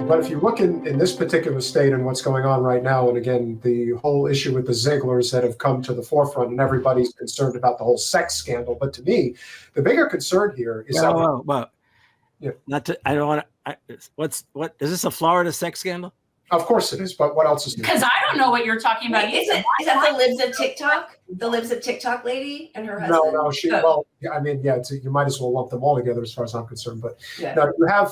But if you look in this particular state and what's going on right now, and again, the whole issue with the Zeiglers that have come to the forefront, and everybody's concerned about the whole sex scandal. But to me, the bigger concern here is not to. I don't want to. What is this, a Florida sex scandal? Of course it is, but what else is new? Because I don't know what you're talking about. Is that the Libs of TikTok? The Libs of TikTok lady and her husband? No, well, I mean, you might as well lump them all together as far as I'm concerned. But no, you have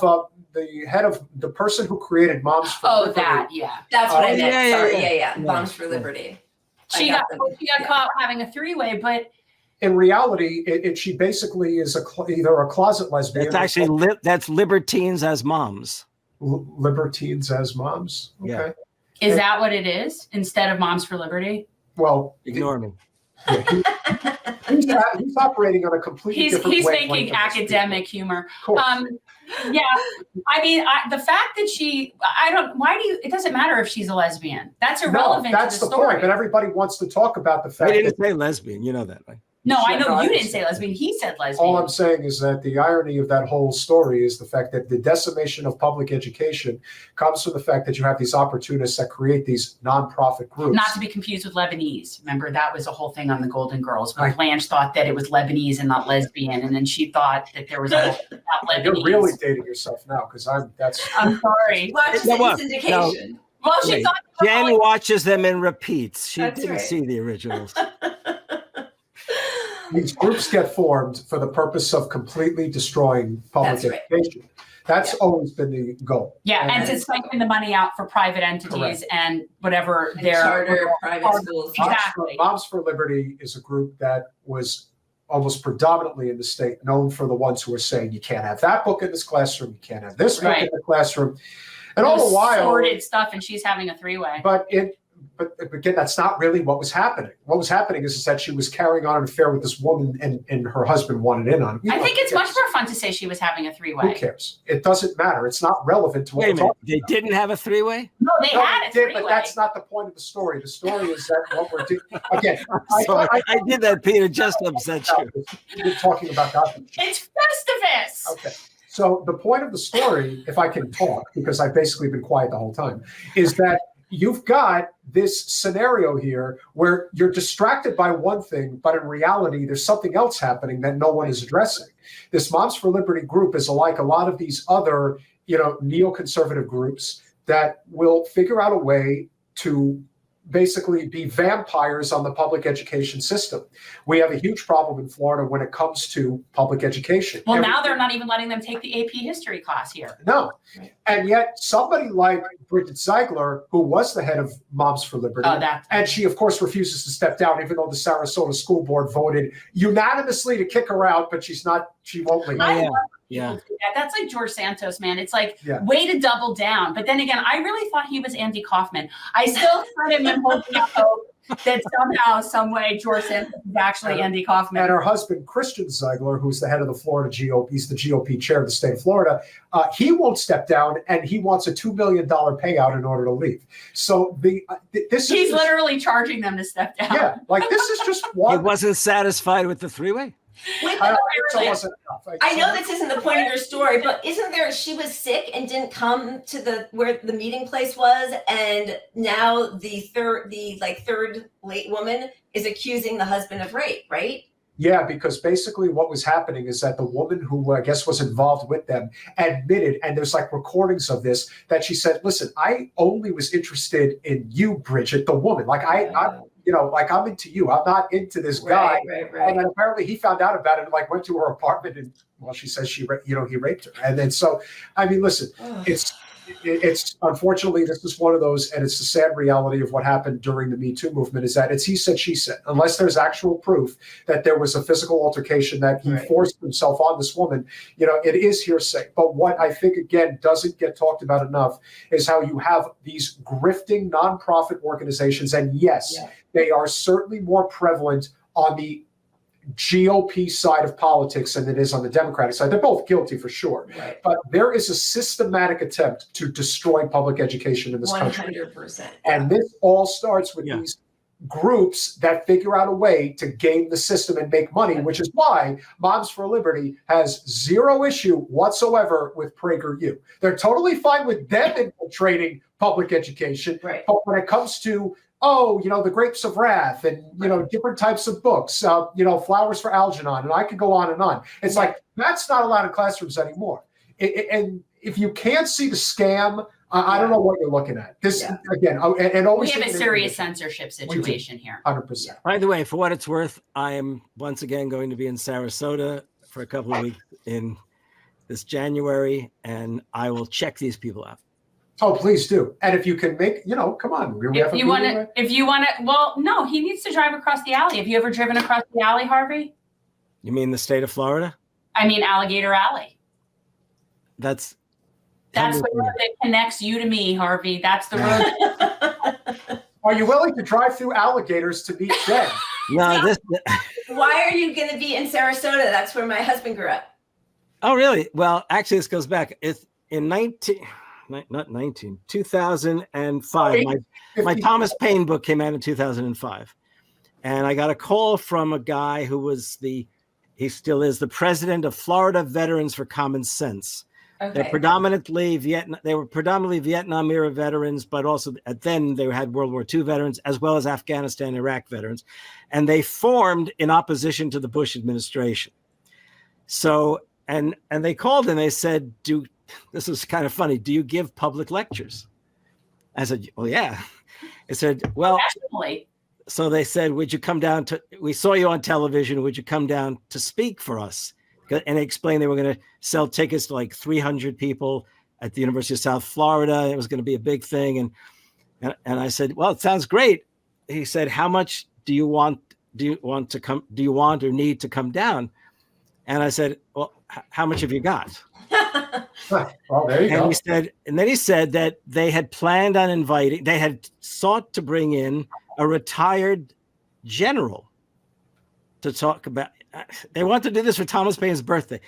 the head of the person who created Moms for Liberty. That's what I meant. Sorry, Moms for Liberty. She got caught having a three-way, but in reality, she basically is either a closet lesbian. It's actually that's libertines as moms. Libertines as moms. Okay. Yeah. Is that what it is instead of Moms for Liberty? Well, ignore me. Yeah, he's operating on a completely different He's wavelength making academic humor. Yeah, I mean, the fact that it doesn't matter if she's a lesbian. That's irrelevant. That's to the point. story. But everybody wants to talk about the fact. I didn't say lesbian. You know that, right? No, I know you didn't say lesbian. He said lesbian. All I'm saying is that the irony of that whole story is the fact that the decimation of public education comes from the fact that you have these opportunists that create these nonprofit groups. Not to be confused with Lebanese. Remember, that was a whole thing on the Golden Girls when Blanche thought that it was Lebanese and not lesbian, and then she thought that there was a whole thing about Lebanese. You're really dating yourself now, because I'm sorry. Well, just syndication. Well, she thought Jen watches them in repeats. She didn't see the originals. These groups get formed for the purpose of completely destroying public education. That's always been the goal. Yeah, and to siphon the money out for private entities and whatever their charter private schools. Exactly. Moms for Liberty is a group that was almost predominantly in the state known for the ones who are saying you can't have that book in this classroom, you can't have this book in the classroom, and all the while sordid stuff, and she's having a three-way. But again, that's not really what was happening. What was happening is that she was carrying on an affair with this woman, and her husband wanted in on it. I think it's much more fun to say she was having a three-way. Who cares? It doesn't matter. It's not relevant to what we're talking about. They didn't have a three-way? No, they had a three-way. But that's not the point of the story. The story is that what we're doing. Again, I did that, Peter, just to upset you. You're talking about that. It's Festivus. Okay. So the point of the story, if I can talk, because I've basically been quiet the whole time, is that you've got this scenario here where you're distracted by one thing, but in reality, there's something else happening that no one is addressing. This Moms for Liberty group is like a lot of these other, neoconservative groups that will figure out a way to basically be vampires on the public education system. We have a huge problem in Florida when it comes to public education. Well, now they're not even letting them take the AP history class here. No. And yet somebody like Zeigler, who was the head of Moms for Liberty, and she, of course, refuses to step down, even though the Sarasota School Board voted unanimously to kick her out, but she won't leave. Yeah. That's like George Santos, man. It's like way to double down. But then again, I really thought he was Andy Kaufman. I still had him in holding out hope that somehow, some way, George Santos is actually Andy Kaufman. And her husband, Christian Zeigler, who's the head of the Florida GOP, he's the GOP chair of the state of Florida, he won't step down, and he wants a $2 million payout in order to leave. So he's literally charging them to step down. Yeah, like this is just one. He wasn't satisfied with the three-way? I know this isn't the point of your story, but she was sick and didn't come to where the meeting place was, and now the third late woman is accusing the husband of rape, right? Yeah, because basically what was happening is that the woman who I guess was involved with them admitted, and there's like recordings of this, that she said, listen, I only was interested in you, Bridget, the woman. Like I'm into you. I'm not into this guy. Right. And then apparently he found out about it and went to her apartment, and she says he raped her. And then listen, it's unfortunately, this is one of those, and it's the sad reality of what happened during the Me Too movement, is that it's he said, she said. Unless there's actual proof that there was a physical altercation, that he forced himself on this woman, it is hearsay. But what I think, again, doesn't get talked about enough is how you have these grifting nonprofit organizations, and they are certainly more prevalent on the GOP side of politics than it is on the Democratic side. They're both guilty for sure. Right. But there is a systematic attempt to destroy public education in this country. 100%. And this all starts with groups that figure out a way to game the system and make money, which is why Moms for Liberty has zero issue whatsoever with PragerU. They're totally fine with them infiltrating public education. Right. But when it comes to, the Grapes of Wrath and, different types of books, Flowers for Algernon, and I could go on and on. It's like, that's not allowed in classrooms anymore. And if you can't see the scam, I don't know what you're looking at. This again, and always we have a serious censorship situation here. 100%. By the way, for what it's worth, I am once again going to be in Sarasota for a couple of weeks in this January, and I will check these people out. Oh, please do. And if you can make, come on. If you want to, well, no, he needs to drive across the alley. Have you ever driven across the alley, Harvey? You mean the state of Florida? I mean, Alligator Alley. That's the road that connects you to me, Harvey. That's the road. Are you willing to drive through alligators to meet Jen? No, Why are you going to be in Sarasota? That's where my husband grew up. Oh, really? Well, actually, this goes back. It's in 2005. My Thomas Paine book came out in 2005. And I got a call from a guy who was he still is the president of Florida Veterans for Common Sense. Okay. They were predominantly Vietnam era veterans, but also then they had World War II veterans as well as Afghanistan, Iraq veterans. And they formed in opposition to the Bush administration. So, and they called and they said, this is kind of funny. Do you give public lectures? I said, well, yeah. I said, well, definitely. So they said, would you come down we saw you on television. Would you come down to speak for us? And they explained they were going to sell tickets to like 300 people at the University of South Florida. It was going to be a big thing. And I said, well, it sounds great. He said, how much do you want to come? Do you want or need to come down? And I said, well, how much have you got? Well, there you go. And then he said that they had planned on they had sought to bring in a retired general to talk about. They wanted to do this for Thomas Paine's birthday.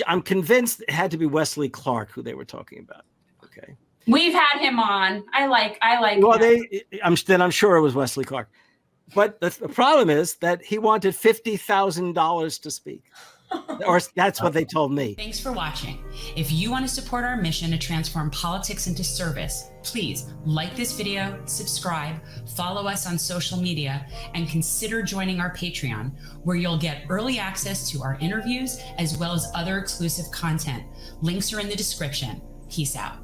I'm convinced it had to be Wesley Clark who they were talking about. Okay, we've had him on. I like. Well, him. I'm sure it was Wesley Clark, but the problem is that he wanted $50,000 to speak. Or that's what they told me. Thanks for watching. If you want to support our mission to transform politics into service, please like this video, subscribe, follow us on social media, and consider joining our Patreon, where you'll get early access to our interviews as well as other exclusive content. Links are in the description. Peace out.